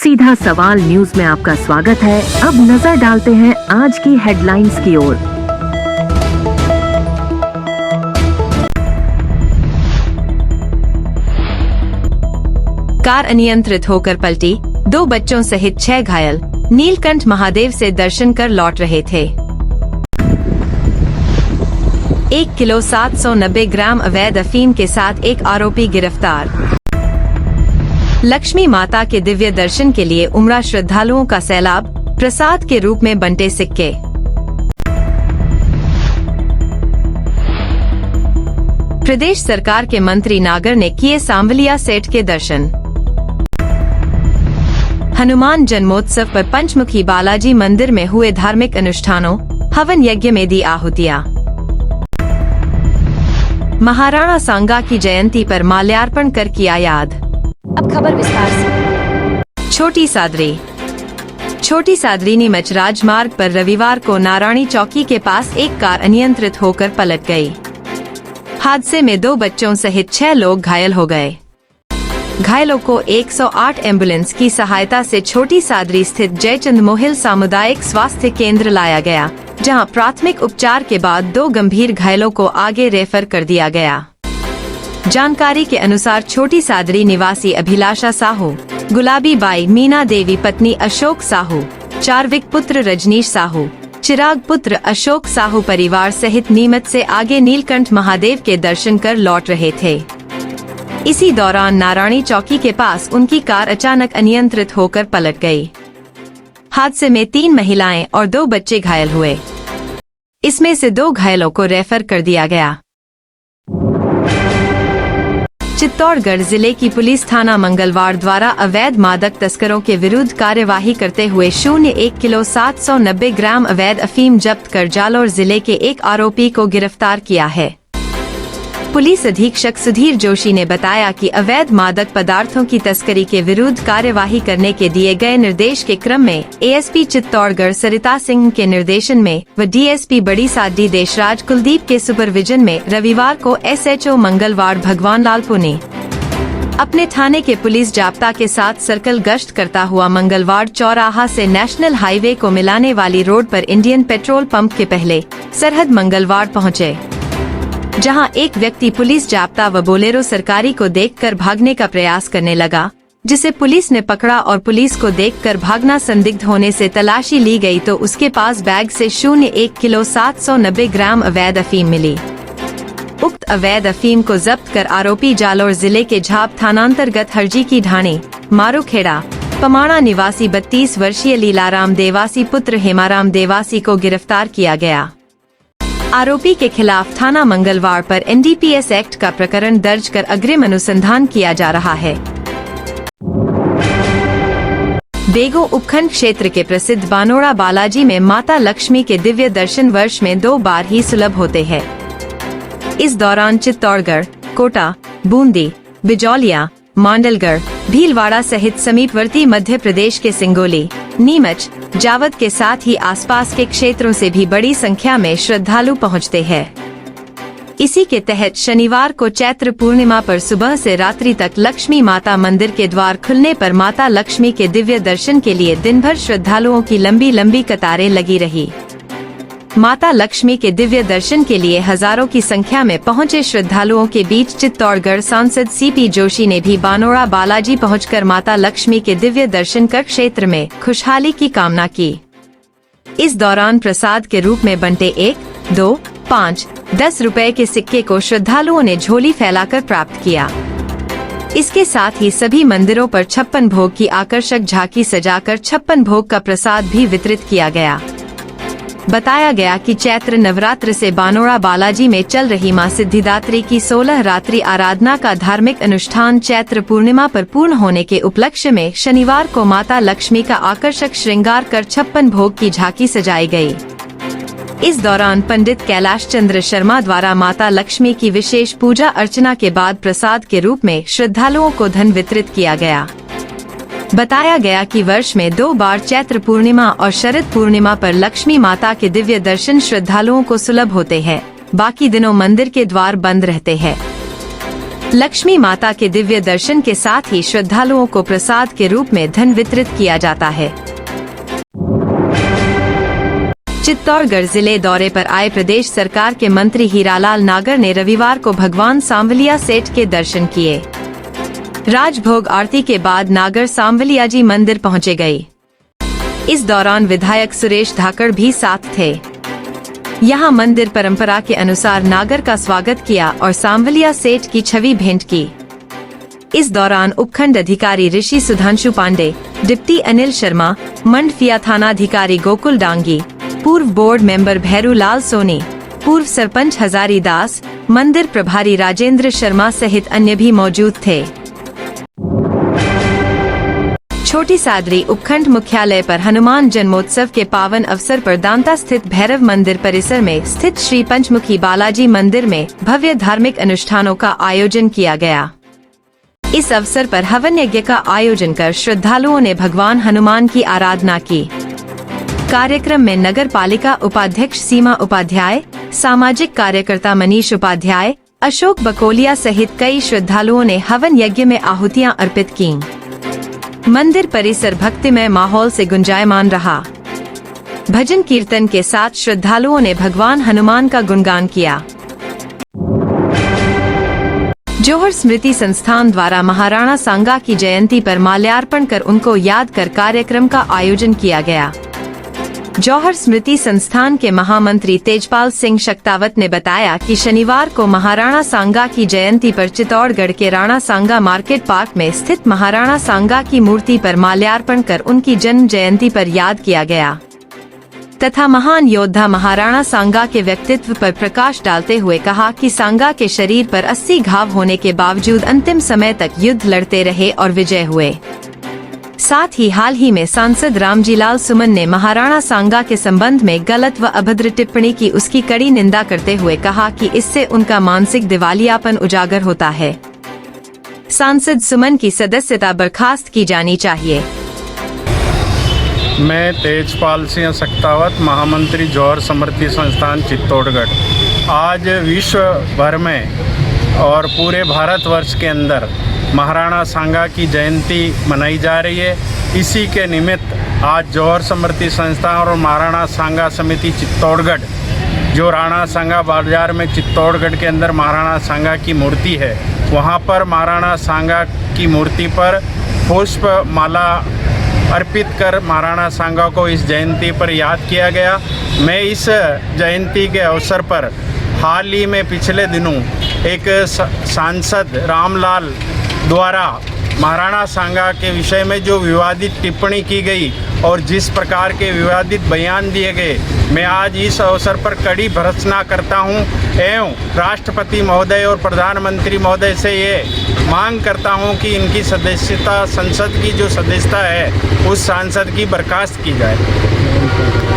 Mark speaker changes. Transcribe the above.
Speaker 1: सीधा सवाल न्यूज में आपका स्वागत है। अब नजर डालते हैं आज की हेडलाइंस की ओर।
Speaker 2: कार अनियंत्रित होकर पलटी, 2 बच्चों सहित 6 घायल। नीलकंठ महादेव से दर्शन कर लौट रहे थे। 1 किलो 790 ग्राम अवैध अफीम के साथ एक आरोपी गिरफ्तार। लक्ष्मी माता के दिव्य दर्शन के लिए उमड़ा श्रद्धालुओं का सैलाब, प्रसाद के रूप में बंटे सिक्के। प्रदेश सरकार के मंत्री नागर ने किए सांवलिया सेठ के दर्शन। हनुमान जन्मोत्सव पर पंचमुखी बालाजी मंदिर में हुए धार्मिक अनुष्ठानों, हवन यज्ञ में दी आहुतियां। महाराणा सांगा की जयंती पर माल्यार्पण कर किया याद।
Speaker 3: अब खबर विस्तार से।
Speaker 2: छोटी सादरी नीमच राजमार्ग पर रविवार को नारायणी चौकी के पास एक कार अनियंत्रित होकर पलट गई। हादसे में 2 बच्चों सहित 6 लोग घायल हो गए। घायलों को 108 एम्बुलेंस की सहायता से छोटी सादरी स्थित जयचंद मोहिल सामुदायिक स्वास्थ्य केंद्र लाया गया, जहां प्राथमिक उपचार के बाद 2 गंभीर घायलों को आगे रेफर कर दिया गया। जानकारी के अनुसार छोटी सादरी निवासी अभिलाषा साहू, गुलाबी बाई मीना देवी पत्नी अशोक साहू, चार्विक पुत्र रजनीश साहू, चिराग पुत्र अशोक साहू परिवार सहित नीमच से आगे नीलकंठ महादेव के दर्शन कर लौट रहे थे। इसी दौरान नारायणी चौकी के पास उनकी कार अचानक अनियंत्रित होकर पलट गई। हादसे में 3 महिलाएं और 2 बच्चे घायल हुए। इसमें से 2 घायलों को रेफर कर दिया गया। चित्तौड़गढ़ जिले की पुलिस थाना मंगलवार द्वारा अवैध मादक तस्करों के विरुद्ध कार्यवाही करते हुए 1 किलो 790 ग्राम अवैध अफीम जब्त कर जालौर जिले के एक आरोपी को गिरफ्तार किया है। पुलिस अधीक्षक सुधीर जोशी ने बताया कि अवैध मादक पदार्थों की तस्करी के विरुद्ध कार्यवाही करने के दिए गए निर्देश के क्रम में एएसपी चित्तौड़गढ़ सरिता सिंह के निर्देशन में व डीएसपी बड़ी साडी देशराज कुलदीप के सुपरविजन में रविवार को एसएचओ मंगलवार भगवान लाल पुने अपने थाने के पुलिस जाब्ता के साथ सर्कल गश्त करता हुआ मंगलवार चौराहा से नेशनल हाईवे को मिलाने वाली रोड पर इंडियन पेट्रोल पंप के पहले सरहद मंगलवार पहुँचे, जहां एक व्यक्ति पुलिस जाब्ता व बोलेरो सरकारी को देखकर भागने का प्रयास करने लगा, जिसे पुलिस ने पकड़ा और पुलिस को देखकर भागना संदिग्ध होने से तलाशी ली गई तो उसके पास बैग से 1 किलो 790 ग्राम अवैध अफीम मिली। उक्त अवैध अफीम को जब्त कर आरोपी जालौर जिले के झाप थानांतर्गत हरजी की ढाणी, मारूखेड़ा, पमाणा निवासी 32 वर्षीय लीलाराम देवासी पुत्र हेमाराम देवासी को गिरफ्तार किया गया। आरोपी के खिलाफ थाना मंगलवार पर एनडीपीएस एक्ट का प्रकरण दर्ज कर अग्रिम अनुसंधान किया जा रहा है। बेगो उपखंड क्षेत्र के प्रसिद्ध बानोड़ा बालाजी में माता लक्ष्मी के दिव्य दर्शन वर्ष में 2 बार ही सुलभ होते हैं। इस दौरान चित्तौड़गढ़, कोटा, बूंदी, बिजौलिया, मांडलगढ़, भीलवाड़ा सहित समीपवर्ती मध्य प्रदेश के सिंगोली, नीमच, जावद के साथ ही आसपास के क्षेत्रों से भी बड़ी संख्या में श्रद्धालु पहुंचते हैं। इसी के तहत शनिवार को चैत्र पूर्णिमा पर सुबह से रात्रि तक लक्ष्मी माता मंदिर के द्वार खुलने पर माता लक्ष्मी के दिव्य दर्शन के लिए दिन भर श्रद्धालुओं की लंबी लंबी कतारें लगी रही। माता लक्ष्मी के दिव्य दर्शन के लिए हजारों की संख्या में पहुंचे श्रद्धालुओं के बीच चित्तौड़गढ़ सांसद सीपी जोशी ने भी बानोड़ा बालाजी पहुंचकर माता लक्ष्मी के दिव्य दर्शन कर क्षेत्र में खुशहाली की कामना की। इस दौरान प्रसाद के रूप में बंटे 1, 2, 5, 10 रुपए के सिक्के को श्रद्धालुओं ने झोली फैलाकर प्राप्त किया। इसके साथ ही सभी मंदिरों पर 56 भोग की आकर्षक झांकी सजाकर 56 भोग का प्रसाद भी वितरित किया गया। बताया गया कि चैत्र नवरात्र से बानोड़ा बालाजी में चल रही मां सिद्धिदात्री की 16 रात्रि आराधना का धार्मिक अनुष्ठान चैत्र पूर्णिमा पर पूर्ण होने के उपलक्ष्य में शनिवार को माता लक्ष्मी का आकर्षक श्रृंगार कर 56 भोग की झांकी सजाई गई। इस दौरान पंडित कैलाश चंद्र शर्मा द्वारा माता लक्ष्मी की विशेष पूजा अर्चना के बाद प्रसाद के रूप में श्रद्धालुओं को धन वितरित किया गया। बताया गया कि वर्ष में 2 बार चैत्र पूर्णिमा और शरद पूर्णिमा पर लक्ष्मी माता के दिव्य दर्शन श्रद्धालुओं को सुलभ होते हैं। बाकी दिनों मंदिर के द्वार बंद रहते हैं। लक्ष्मी माता के दिव्य दर्शन के साथ ही श्रद्धालुओं को प्रसाद के रूप में धन वितरित किया जाता है। चित्तौड़गढ़ जिले दौरे पर आए प्रदेश सरकार के मंत्री हीरालाल नागर ने रविवार को भगवान सांवलिया सेठ के दर्शन किए। राजभोग आरती के बाद नागर सांवलिया जी मंदिर पहुंचे गए। इस दौरान विधायक सुरेश धाकड़ भी साथ थे। यहां मंदिर परंपरा के अनुसार नागर का स्वागत किया और सांवलिया सेठ की छवि भेंट की। इस दौरान उपखंड अधिकारी ऋषि सुधांशु पांडे, डिप्टी अनिल शर्मा, मंडफिया थानाधिकारी गोकुल डांगी, पूर्व बोर्ड मेंबर भैरू लाल सोनी, पूर्व सरपंच हजारी दास, मंदिर प्रभारी राजेंद्र शर्मा सहित अन्य भी मौजूद थे। छोटी सादरी उपखंड मुख्यालय पर हनुमान जन्मोत्सव के पावन अवसर पर दांता स्थित भैरव मंदिर परिसर में स्थित श्री पंचमुखी बालाजी मंदिर में भव्य धार्मिक अनुष्ठानों का आयोजन किया गया। इस अवसर पर हवन यज्ञ का आयोजन कर श्रद्धालुओं ने भगवान हनुमान की आराधना की। कार्यक्रम में नगर पालिका उपाध्यक्ष सीमा उपाध्याय, सामाजिक कार्यकर्ता मनीष उपाध्याय, अशोक बकोलिया सहित कई श्रद्धालुओं ने हवन यज्ञ में आहुतियां अर्पित कीं। मंदिर परिसर भक्तिमय माहौल से गुंजायमान रहा। भजन कीर्तन के साथ श्रद्धालुओं ने भगवान हनुमान का गुणगान किया। जौहर स्मृति संस्थान द्वारा महाराणा सांगा की जयंती पर माल्यार्पण कर उनको याद कर कार्यक्रम का आयोजन किया गया। जौहर स्मृति संस्थान के महामंत्री तेजपाल सिंह शक्तावत ने बताया कि शनिवार को महाराणा सांगा की जयंती पर चित्तौड़गढ़ के राणा सांगा मार्केट पार्क में स्थित महाराणा सांगा की मूर्ति पर माल्यार्पण कर उनकी जन्म जयंती पर याद किया गया तथा महान योद्धा महाराणा सांगा के व्यक्तित्व पर प्रकाश डालते हुए कहा कि सांगा के शरीर पर 80 घाव होने के बावजूद अंतिम समय तक युद्ध लड़ते रहे और विजय हुए। साथ ही हाल ही में सांसद रामजीलाल सुमन ने महाराणा सांगा के संबंध में गलत व अभद्र टिप्पणी की उसकी कड़ी निंदा करते हुए कहा कि इससे उनका मानसिक दिवालियापन उजागर होता है। सांसद सुमन की सदस्यता बर्खास्त की जानी चाहिए।
Speaker 4: मैं तेजपाल सिंह शक्तावत, महामंत्री जौहर स्मृति संस्थान चित्तौड़गढ़। आज विश्व भर में और पूरे भारतवर्ष के अंदर महाराणा सांगा की जयंती मनाई जा रही है। इसी के निमित्त आज जौहर स्मृति संस्थान और महाराणा सांगा समिति चित्तौड़गढ़, जो राणा सांगा बाजार में चित्तौड़गढ़ के अंदर महाराणा सांगा की मूर्ति है, वहाँ पर महाराणा सांगा की मूर्ति पर पुष्प माला अर्पित कर महाराणा सांगा को इस जयंती पर याद किया गया। मैं इस जयंती के अवसर पर हाल ही में पिछले दिनों एक सांसद रामलाल द्वारा महाराणा सांगा के विषय में जो विवादित टिप्पणी की गई और जिस प्रकार के विवादित बयान दिए गए, मैं आज इस अवसर पर कड़ी भर्त्सना करता हूं एवं राष्ट्रपति महोदय और प्रधानमंत्री महोदय से ये मांग करता हूं कि इनकी सदस्यता, संसद की जो सदस्यता है, उस सांसद की बर्खास्त की जाए।